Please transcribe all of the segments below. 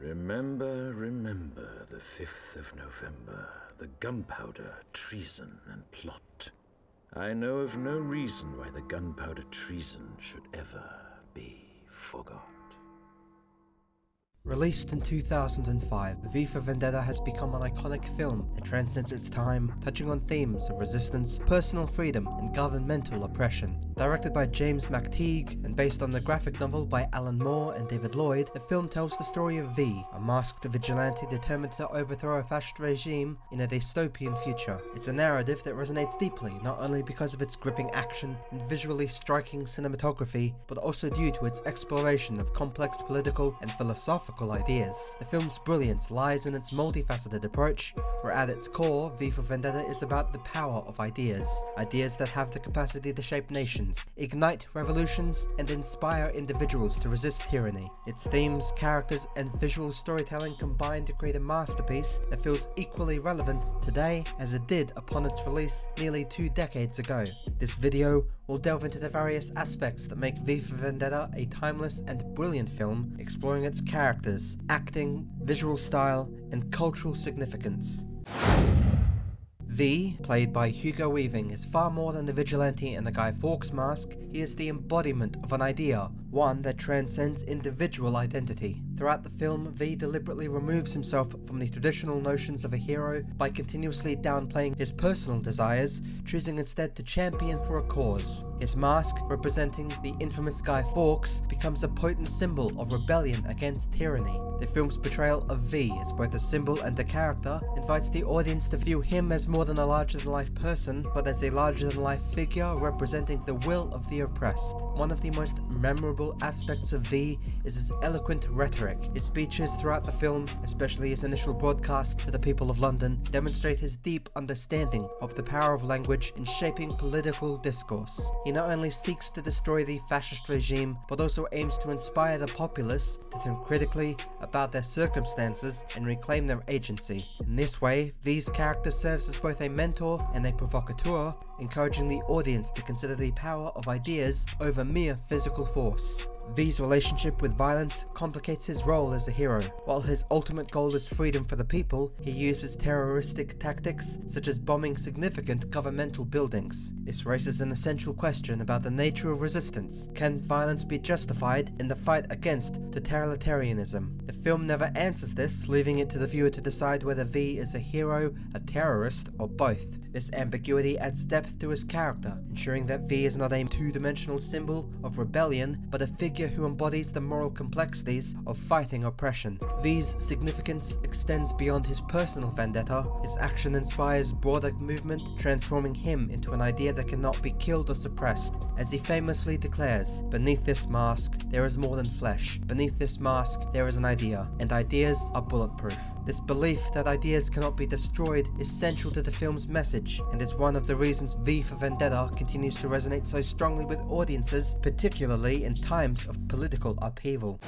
Remember, remember the 5th of November, the gunpowder, treason, and plot. I know of no reason why the gunpowder treason should ever be forgot. Released in 2005, V for Vendetta has become an iconic film that transcends its time, touching on themes of resistance, personal freedom, and governmental oppression. Directed by James McTeague and based on the graphic novel by Alan Moore and David Lloyd, the film tells the story of V, a masked vigilante determined to overthrow a fascist regime in a dystopian future. It's a narrative that resonates deeply, not only because of its gripping action and visually striking cinematography, but also due to its exploration of complex political and philosophical ideas. The film's brilliance lies in its multifaceted approach, where at its core, V for Vendetta is about the power of ideas that have the capacity to shape nations, ignite revolutions, and inspire individuals to resist tyranny. Its themes, characters, and visual storytelling combine to create a masterpiece that feels equally relevant today as it did upon its release nearly 2 decades ago. This video will delve into the various aspects that make V for Vendetta a timeless and brilliant film, exploring its characters, acting, visual style, and cultural significance. V, played by Hugo Weaving, is far more than the vigilante in the Guy Fawkes mask. He is the embodiment of an idea, one that transcends individual identity. Throughout the film, V deliberately removes himself from the traditional notions of a hero by continuously downplaying his personal desires, choosing instead to champion for a cause. His mask, representing the infamous Guy Fawkes, becomes a potent symbol of rebellion against tyranny. The film's portrayal of V as both a symbol and a character invites the audience to view him as more than a larger-than-life person, but as a larger-than-life figure representing the will of the oppressed. One of the most memorable aspects of V is his eloquent rhetoric. His speeches throughout the film, especially his initial broadcast to the people of London, demonstrate his deep understanding of the power of language in shaping political discourse. He not only seeks to destroy the fascist regime, but also aims to inspire the populace to think critically about their circumstances and reclaim their agency. In this way, V's character serves as both a mentor and a provocateur, encouraging the audience to consider the power of ideas over mere physical force. V's relationship with violence complicates his role as a hero. While his ultimate goal is freedom for the people, he uses terroristic tactics such as bombing significant governmental buildings. This raises an essential question about the nature of resistance. Can violence be justified in the fight against totalitarianism? The film never answers this, leaving it to the viewer to decide whether V is a hero, a terrorist, or both. This ambiguity adds depth to his character, ensuring that V is not a two-dimensional symbol of rebellion, but a figure who embodies the moral complexities of fighting oppression. V's significance extends beyond his personal vendetta. His action inspires broader movement, transforming him into an idea that cannot be killed or suppressed. As he famously declares, "Beneath this mask, there is more than flesh. Beneath this mask, there is an idea, and ideas are bulletproof." This belief that ideas cannot be destroyed is central to the film's message, and is one of the reasons V for Vendetta continues to resonate so strongly with audiences, particularly in times of political upheaval.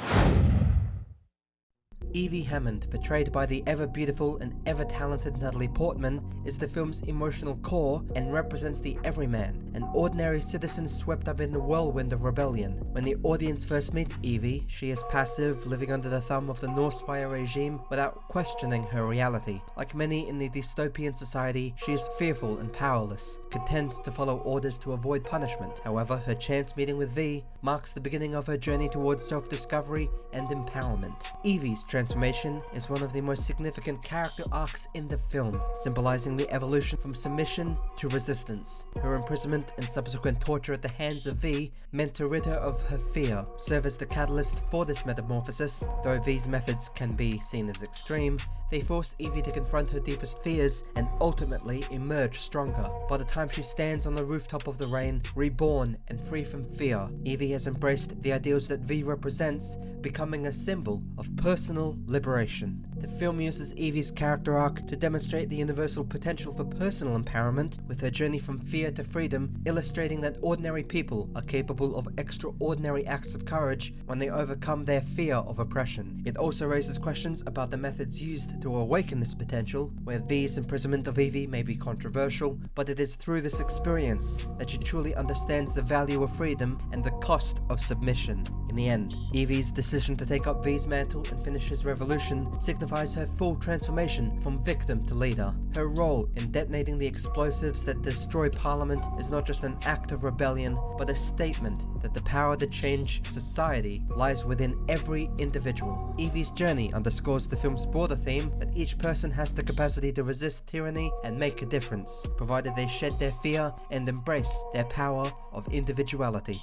Evey Hammond, portrayed by the ever-beautiful and ever-talented Natalie Portman, is the film's emotional core and represents the everyman, an ordinary citizen swept up in the whirlwind of rebellion. When the audience first meets Evey, she is passive, living under the thumb of the Northfire regime without questioning her reality. Like many in the dystopian society, she is fearful and powerless, content to follow orders to avoid punishment. However, her chance meeting with V marks the beginning of her journey towards self-discovery and empowerment. Evey's transformation is one of the most significant character arcs in the film, symbolizing the evolution from submission to resistance. Her imprisonment and subsequent torture at the hands of V, meant to rid her of her fear, serve as the catalyst for this metamorphosis. Though V's methods can be seen as extreme, they force Evey to confront her deepest fears and ultimately emerge stronger. By the time she stands on the rooftop of the rain, reborn and free from fear, Evey has embraced the ideals that V represents, becoming a symbol of personal liberation. The film uses Evey's character arc to demonstrate the universal potential for personal empowerment, with her journey from fear to freedom illustrating that ordinary people are capable of extraordinary acts of courage when they overcome their fear of oppression. It also raises questions about the methods used to awaken this potential, where V's imprisonment of Evey may be controversial, but it is through this experience that she truly understands the value of freedom and the cost of submission. In the end, Evey's decision to take up V's mantle and finish his revolution signifies her full transformation from victim to leader. Her role in detonating the explosives that destroy Parliament is not just an act of rebellion, but a statement that the power to change society lies within every individual. Evey's journey underscores the film's broader theme that each person has the capacity to resist tyranny and make a difference, provided they shed their fear and embrace their power of individuality.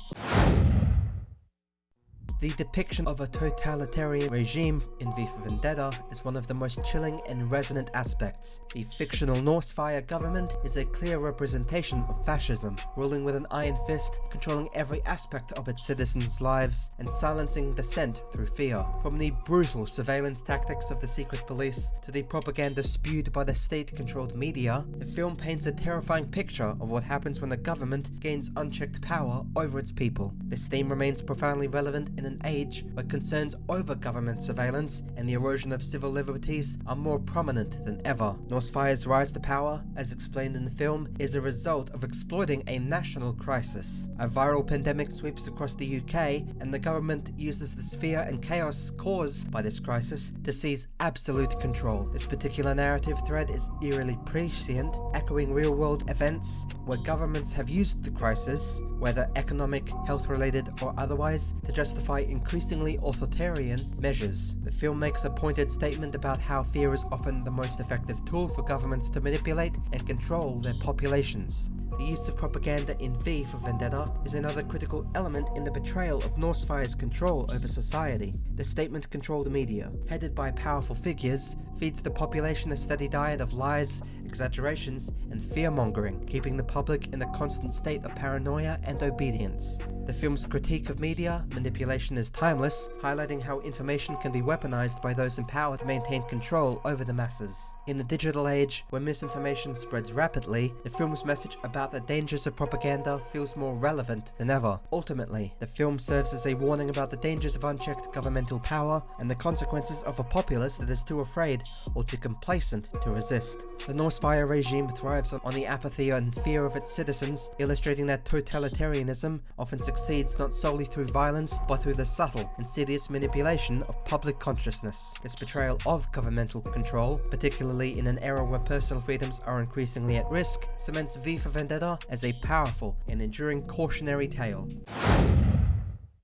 The depiction of a totalitarian regime in V for Vendetta is one of the most chilling and resonant aspects. The fictional Norse government is a clear representation of fascism, ruling with an iron fist, controlling every aspect of its citizens' lives, and silencing dissent through fear. From the brutal surveillance tactics of the secret police to the propaganda spewed by the state-controlled media, the film paints a terrifying picture of what happens when a government gains unchecked power over its people. This theme remains profoundly relevant in an age where concerns over government surveillance and the erosion of civil liberties are more prominent than ever. Norsefire's rise to power, as explained in the film, is a result of exploiting a national crisis. A viral pandemic sweeps across the UK, and the government uses the fear and chaos caused by this crisis to seize absolute control. This particular narrative thread is eerily prescient, echoing real-world events where governments have used the crisis, whether economic, health-related, or otherwise, to justify increasingly authoritarian measures. The film makes a pointed statement about how fear is often the most effective tool for governments to manipulate and control their populations. The use of propaganda in V for Vendetta is another critical element in the betrayal of Norsefire's control over society. The state-controlled media, headed by powerful figures, feeds the population a steady diet of lies, exaggerations, and fear-mongering, keeping the public in a constant state of paranoia and obedience. The film's critique of media manipulation is timeless, highlighting how information can be weaponized by those in power to maintain control over the masses. In the digital age, where misinformation spreads rapidly, the film's message about the dangers of propaganda feels more relevant than ever. Ultimately, the film serves as a warning about the dangers of unchecked governmental power and the consequences of a populace that is too afraid or too complacent to resist. The Norsefire regime thrives on the apathy and fear of its citizens, illustrating that totalitarianism often succeeds not solely through violence, but through the subtle, insidious manipulation of public consciousness. This betrayal of governmental control, particularly in an era where personal freedoms are increasingly at risk, cements V for Vendetta as a powerful and enduring cautionary tale.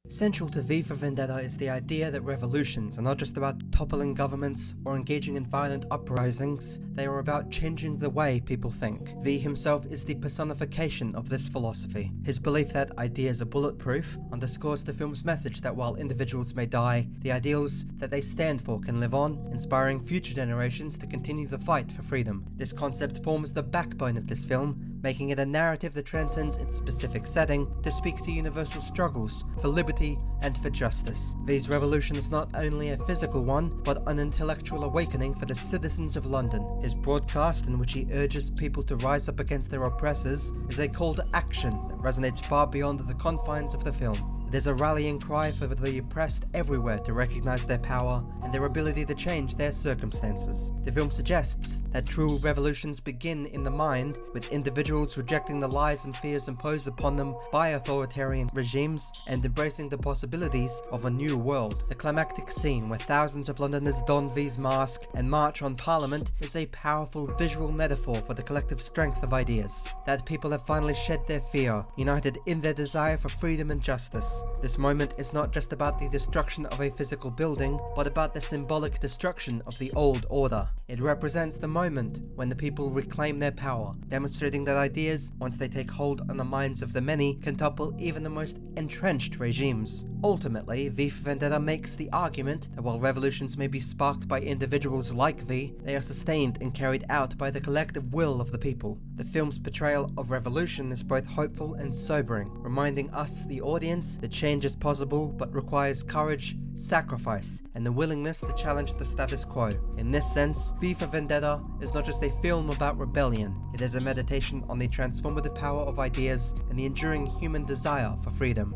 Central to V for Vendetta is the idea that revolutions are not just about toppling governments or engaging in violent uprisings, they are about changing the way people think. V himself is the personification of this philosophy. His belief that ideas are bulletproof underscores the film's message that while individuals may die, the ideals that they stand for can live on, inspiring future generations to continue the fight for freedom. This concept forms the backbone of this film, making it a narrative that transcends its specific setting to speak to universal struggles for liberty and for justice. V's revolution is not only a physical one, but an intellectual awakening for the citizens of London. His broadcast, in which he urges people to rise up against their oppressors, is a call to action that resonates far beyond the confines of the film. It is a rallying cry for the oppressed everywhere to recognize their power and their ability to change their circumstances. The film suggests that true revolutions begin in the mind, with individuals rejecting the lies and fears imposed upon them by authoritarian regimes and embracing the possibilities of a new world. The climactic scene where thousands of Londoners don V's mask and march on Parliament is a powerful visual metaphor for the collective strength of ideas. That people have finally shed their fear, united in their desire for freedom and justice. This moment is not just about the destruction of a physical building, but about the symbolic destruction of the old order. It represents the moment when the people reclaim their power, demonstrating that ideas, once they take hold on the minds of the many, can topple even the most entrenched regimes. Ultimately, V for Vendetta makes the argument that while revolutions may be sparked by individuals like V, they are sustained and carried out by the collective will of the people. The film's portrayal of revolution is both hopeful and sobering, reminding us, the audience, that change is possible but requires courage, sacrifice, and the willingness to challenge the status quo. In this sense, V for Vendetta is not just a film about rebellion, it is a meditation on the transformative power of ideas and the enduring human desire for freedom.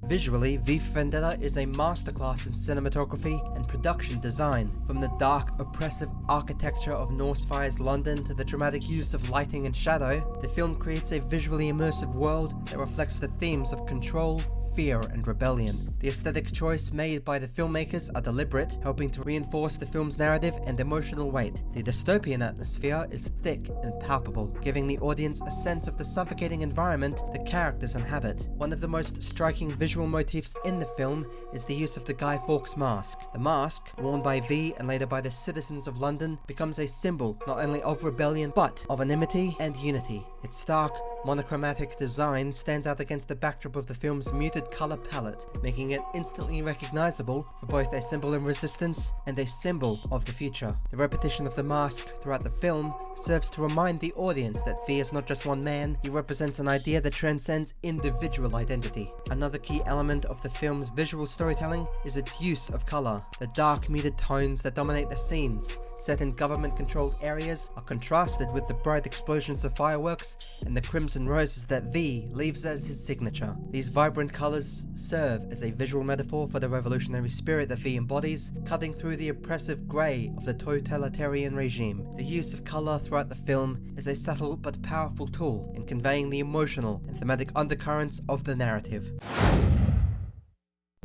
Visually, V for Vendetta is a masterclass in cinematography and production design. From the dark, oppressive architecture of Norsefire's London to the dramatic use of lighting and shadow, the film creates a visually immersive world that reflects the themes of control, fear, and rebellion. The aesthetic choice made by the filmmakers are deliberate, helping to reinforce the film's narrative and emotional weight. The dystopian atmosphere is thick and palpable, giving the audience a sense of the suffocating environment the characters inhabit. One of the most striking visual motifs in the film is the use of the Guy Fawkes mask. The mask, worn by V and later by the citizens of London, becomes a symbol not only of rebellion but of anonymity and unity. Its stark, monochromatic design stands out against the backdrop of the film's muted color palette, making it instantly recognizable for both a symbol of resistance and a symbol of the future. The repetition of the mask throughout the film serves to remind the audience that V is not just one man, he represents an idea that transcends individual identity. Another key element of the film's visual storytelling is its use of color. The dark, muted tones that dominate the scenes, set in government-controlled areas, are contrasted with the bright explosions of fireworks and the crimson roses that V leaves as his signature. These vibrant colors serve as a visual metaphor for the revolutionary spirit that V embodies, cutting through the oppressive grey of the totalitarian regime. The use of color throughout the film is a subtle but powerful tool in conveying the emotional and thematic undercurrents of the narrative.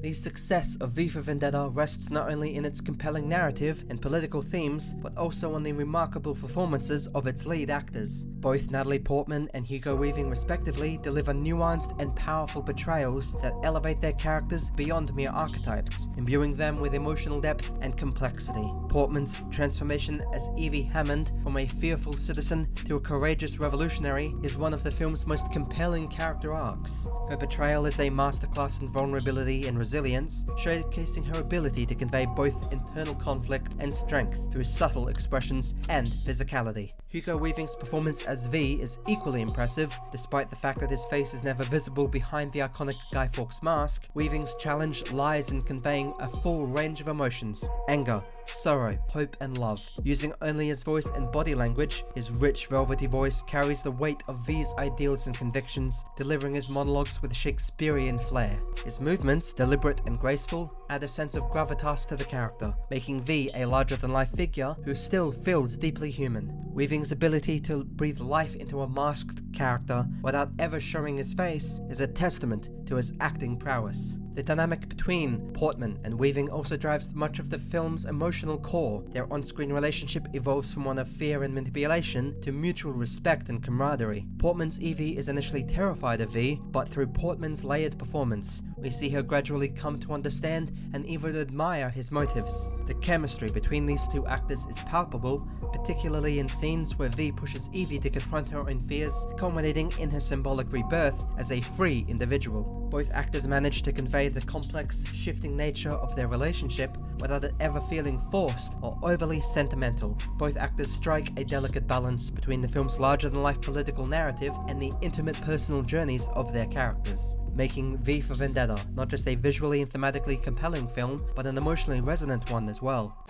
The success of V for Vendetta rests not only in its compelling narrative and political themes, but also on the remarkable performances of its lead actors. Both Natalie Portman and Hugo Weaving respectively deliver nuanced and powerful portrayals that elevate their characters beyond mere archetypes, imbuing them with emotional depth and complexity. Portman's transformation as Evey Hammond from a fearful citizen to a courageous revolutionary is one of the film's most compelling character arcs. Her portrayal is a masterclass in vulnerability and resilience, showcasing her ability to convey both internal conflict and strength through subtle expressions and physicality. Hugo Weaving's performance as V is equally impressive. Despite the fact that his face is never visible behind the iconic Guy Fawkes mask, Weaving's challenge lies in conveying a full range of emotions: anger, sorrow, hope, and love. Using only his voice and body language, his rich, velvety voice carries the weight of V's ideals and convictions, delivering his monologues with Shakespearean flair. His movements, deliberate and graceful, add a sense of gravitas to the character, making V a larger-than-life figure who still feels deeply human. Weaving's ability to breathe life into a masked character without ever showing his face is a testament to his acting prowess. The dynamic between Portman and Weaving also drives much of the film's emotional core. Their on-screen relationship evolves from one of fear and manipulation to mutual respect and camaraderie. Portman's Evey is initially terrified of V, but through Portman's layered performance, we see her gradually come to understand and even admire his motives. The chemistry between these two actors is palpable, particularly in scenes where V pushes Evey to confront her own fears, culminating in her symbolic rebirth as a free individual. Both actors manage to convey the complex, shifting nature of their relationship without it ever feeling forced or overly sentimental. Both actors strike a delicate balance between the film's larger-than-life political narrative and the intimate personal journeys of their characters, making V for Vendetta not just a visually and thematically compelling film, but an emotionally resonant one as well.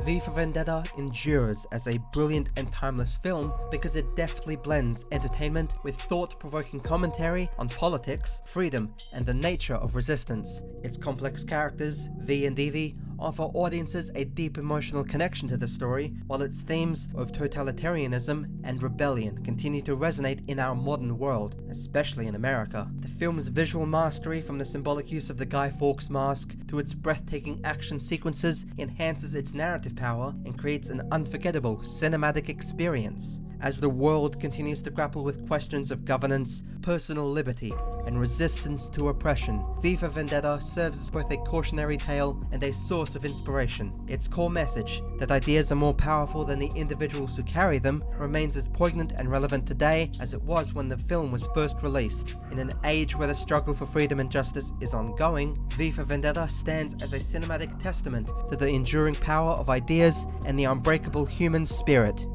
V for Vendetta endures as a brilliant and timeless film because it deftly blends entertainment with thought-provoking commentary on politics, freedom, and the nature of resistance. Its complex characters, V and Evey, offer audiences a deep emotional connection to the story, while its themes of totalitarianism and rebellion continue to resonate in our modern world, especially in America. The film's visual mastery, from the symbolic use of the Guy Fawkes mask to its breathtaking action sequences, enhances its narrative power and creates an unforgettable cinematic experience. As the world continues to grapple with questions of governance, personal liberty, and resistance to oppression, V for Vendetta serves as both a cautionary tale and a source of inspiration. Its core message, that ideas are more powerful than the individuals who carry them, remains as poignant and relevant today as it was when the film was first released. In an age where the struggle for freedom and justice is ongoing, V for Vendetta stands as a cinematic testament to the enduring power of ideas and the unbreakable human spirit.